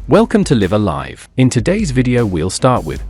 Welcome to Live Alive. In today's video we'll start with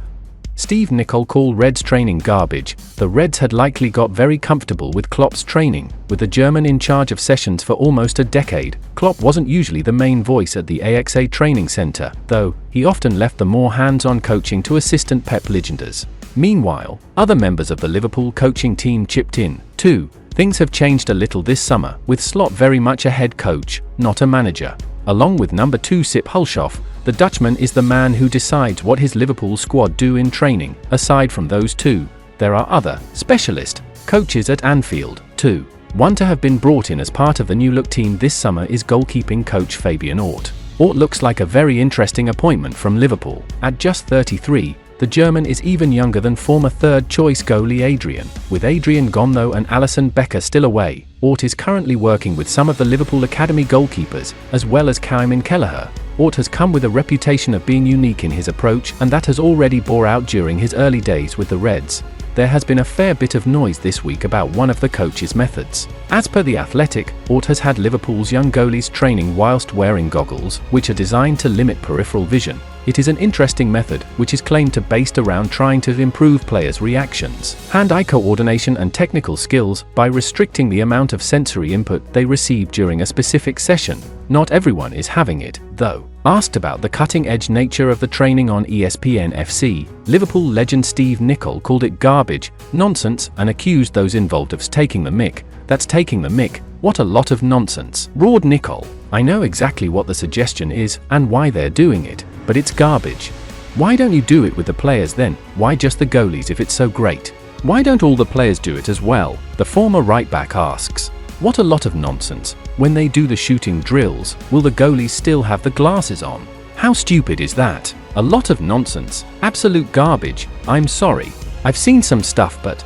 Nicol call Reds training garbage. The Reds had likely got very comfortable with Klopp's training, with the German in charge of sessions for almost a decade. Klopp wasn't usually the main voice at the AXA training center, though he often left the more hands-on coaching to assistant Pep legenders. Meanwhile, other members of the Liverpool coaching team chipped in, too. Things have changed a little this summer, with Slot very much a head coach, not a manager. Along with number 2 Sip Hulshoff, the Dutchman is the man who decides what his Liverpool squad do in training. Aside from those two, there are other specialist coaches at Anfield, too. One to have been brought in as part of the new-look team this summer is goalkeeping coach Fabian Ort. Ort looks like a very interesting appointment from Liverpool. At just 33, the German is even younger than former third-choice goalie Adrian. With Adrian gone though and Alisson Becker still away, Ort is currently working with some of the Liverpool Academy goalkeepers, as well as Kieran Kelleher. Ort has come with a reputation of being unique in his approach, and that has already bore out during his early days with the Reds. There has been a fair bit of noise this week about one of the coach's methods. As per The Athletic, Ort has had Liverpool's young goalies training whilst wearing goggles, which are designed to limit peripheral vision. It is an interesting method, which is claimed to be based around trying to improve players' reactions, hand-eye coordination and technical skills by restricting the amount of sensory input they receive during a specific session. Not everyone is having it, though. Asked about the cutting-edge nature of the training on ESPN FC, Liverpool legend Nicol called it garbage, nonsense, and accused those involved of taking the mick. That's taking the mick. What a lot of nonsense, roared Nicol. I know exactly what the suggestion is and why they're doing it, but it's garbage. Why don't you do it with the players then? Why just the goalies if it's so great? Why don't all the players do it as well? The former right-back asks. What a lot of nonsense. When they do the shooting drills, will the goalies still have the glasses on? How stupid is that? A lot of nonsense. Absolute garbage. I'm sorry. I've seen some stuff, but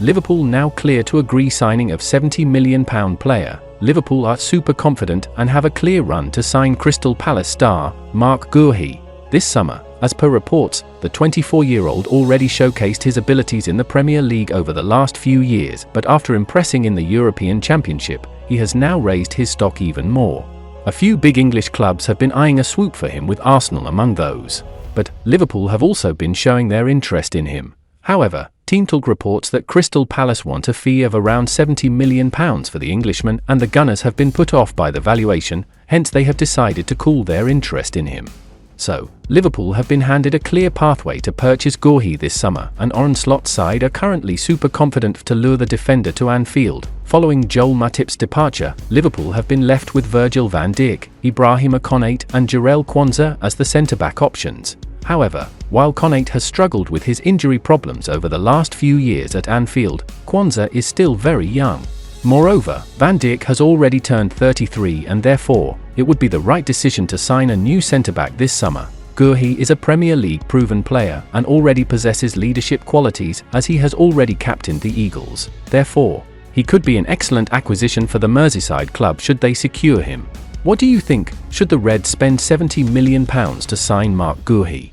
Liverpool now clear to agree signing of £70 million player. Liverpool are super confident and have a clear run to sign Crystal Palace star Marc Guehi this summer. As per reports, the 24-year-old already showcased his abilities in the Premier League over the last few years, but after impressing in the European Championship, he has now raised his stock even more. A few big English clubs have been eyeing a swoop for him, with Arsenal among those. But Liverpool have also been showing their interest in him. However, Team Talk reports that Crystal Palace want a fee of around £70 million for the Englishman, and the Gunners have been put off by the valuation, hence they have decided to cool their interest in him. So, Liverpool have been handed a clear pathway to purchase Guehi this summer, and Arne Slot's side are currently super confident to lure the defender to Anfield. Following Joel Matip's departure, Liverpool have been left with Virgil van Dijk, Ibrahima Konate and Jarell Quansah as the centre-back options. However, while Konate has struggled with his injury problems over the last few years at Anfield, Quansah is still very young. Moreover, Van Dijk has already turned 33 and therefore, it would be the right decision to sign a new centre-back this summer. Guehi is a Premier League proven player and already possesses leadership qualities, as he has already captained the Eagles. Therefore, he could be an excellent acquisition for the Merseyside club should they secure him. What do you think? Should the Reds spend £70 million to sign Marc Guehi?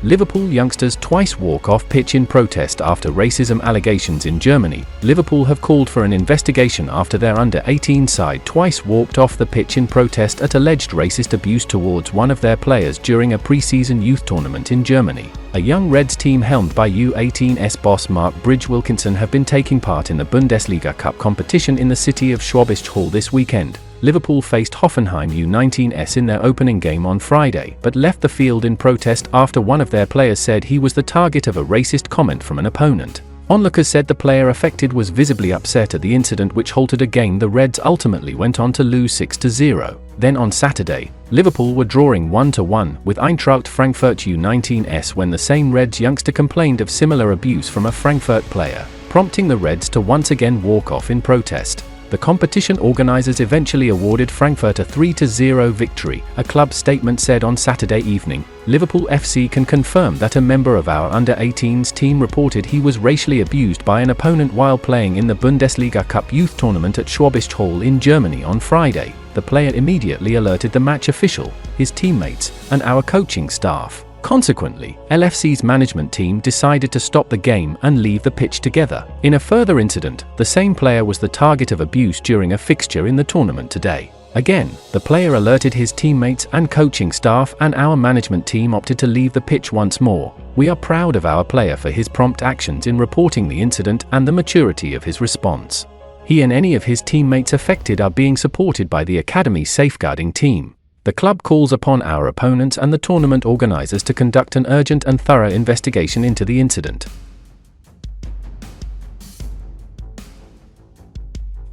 Liverpool youngsters twice walk off pitch in protest after racism allegations in Germany. Liverpool have called for an investigation after their under-18 side twice walked off the pitch in protest at alleged racist abuse towards one of their players during a pre-season youth tournament in Germany. A young Reds team helmed by U18's boss Mark Bridge Wilkinson have been taking part in the Bundesliga Cup competition in the city of Szoboszlai this weekend. Liverpool faced Hoffenheim U19s in their opening game on Friday, but left the field in protest after one of their players said he was the target of a racist comment from an opponent. Onlookers said the player affected was visibly upset at the incident, which halted a game the Reds ultimately went on to lose 6-0. Then on Saturday, Liverpool were drawing 1-1 with Eintracht Frankfurt U19s when the same Reds youngster complained of similar abuse from a Frankfurt player, prompting the Reds to once again walk off in protest. The competition organisers eventually awarded Frankfurt a 3-0 victory. A club statement said on Saturday evening, Liverpool FC can confirm that a member of our under-18s team reported he was racially abused by an opponent while playing in the Bundesliga Cup youth tournament at Szoboszlai in Germany on Friday. The player immediately alerted the match official, his teammates, and our coaching staff. Consequently, LFC's management team decided to stop the game and leave the pitch together. In a further incident, the same player was the target of abuse during a fixture in the tournament today. Again, the player alerted his teammates and coaching staff, and our management team opted to leave the pitch once more. We are proud of our player for his prompt actions in reporting the incident and the maturity of his response. He and any of his teammates affected are being supported by the academy safeguarding team. The club calls upon our opponents and the tournament organisers to conduct an urgent and thorough investigation into the incident.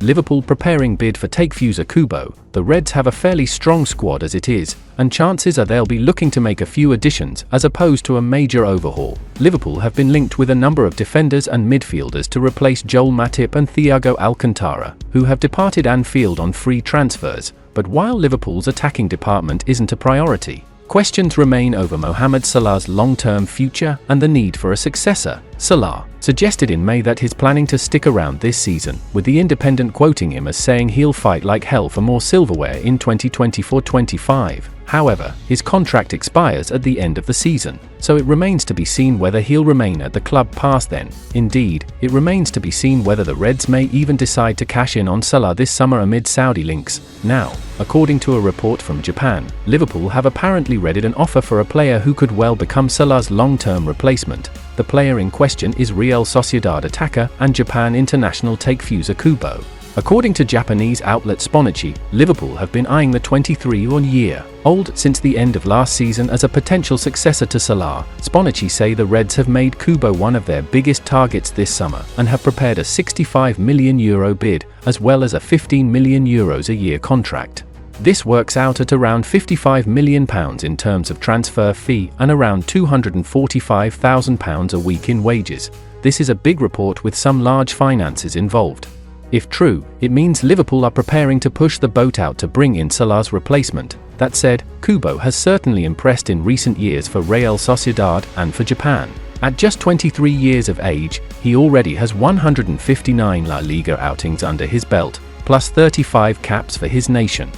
Liverpool preparing bid for Takefusa Kubo. The Reds have a fairly strong squad as it is, and chances are they'll be looking to make a few additions as opposed to a major overhaul. Liverpool have been linked with a number of defenders and midfielders to replace Joel Matip and Thiago Alcantara, who have departed Anfield on free transfers. But while Liverpool's attacking department isn't a priority, questions remain over Mohamed Salah's long-term future and the need for a successor. Salah suggested in May that he's planning to stick around this season, with The Independent quoting him as saying he'll fight like hell for more silverware in 2024-25. However, his contract expires at the end of the season, so it remains to be seen whether he'll remain at the club past then. Indeed, it remains to be seen whether the Reds may even decide to cash in on Salah this summer amid Saudi links. Now, according to a report from Japan, Liverpool have apparently readied an offer for a player who could well become Salah's long-term replacement. The player in question is Real Sociedad attacker and Japan international Takefusa Kubo. According to Japanese outlet Sponnichi, Liverpool have been eyeing the 23-year-old since the end of last season as a potential successor to Salah. Sponnichi say the Reds have made Kubo one of their biggest targets this summer and have prepared a €65 million bid, as well as a €15 million a year contract. This works out at around £55 million in terms of transfer fee and around £245,000 a week in wages. This is a big report with some large finances involved. If true, it means Liverpool are preparing to push the boat out to bring in Salah's replacement. That said, Kubo has certainly impressed in recent years for Real Sociedad and for Japan. At just 23 years of age, he already has 159 La Liga outings under his belt, plus 35 caps for his nation.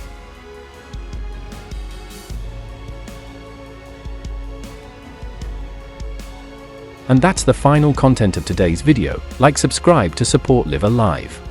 And that's the final content of today's video. Like, subscribe to support Live Alive.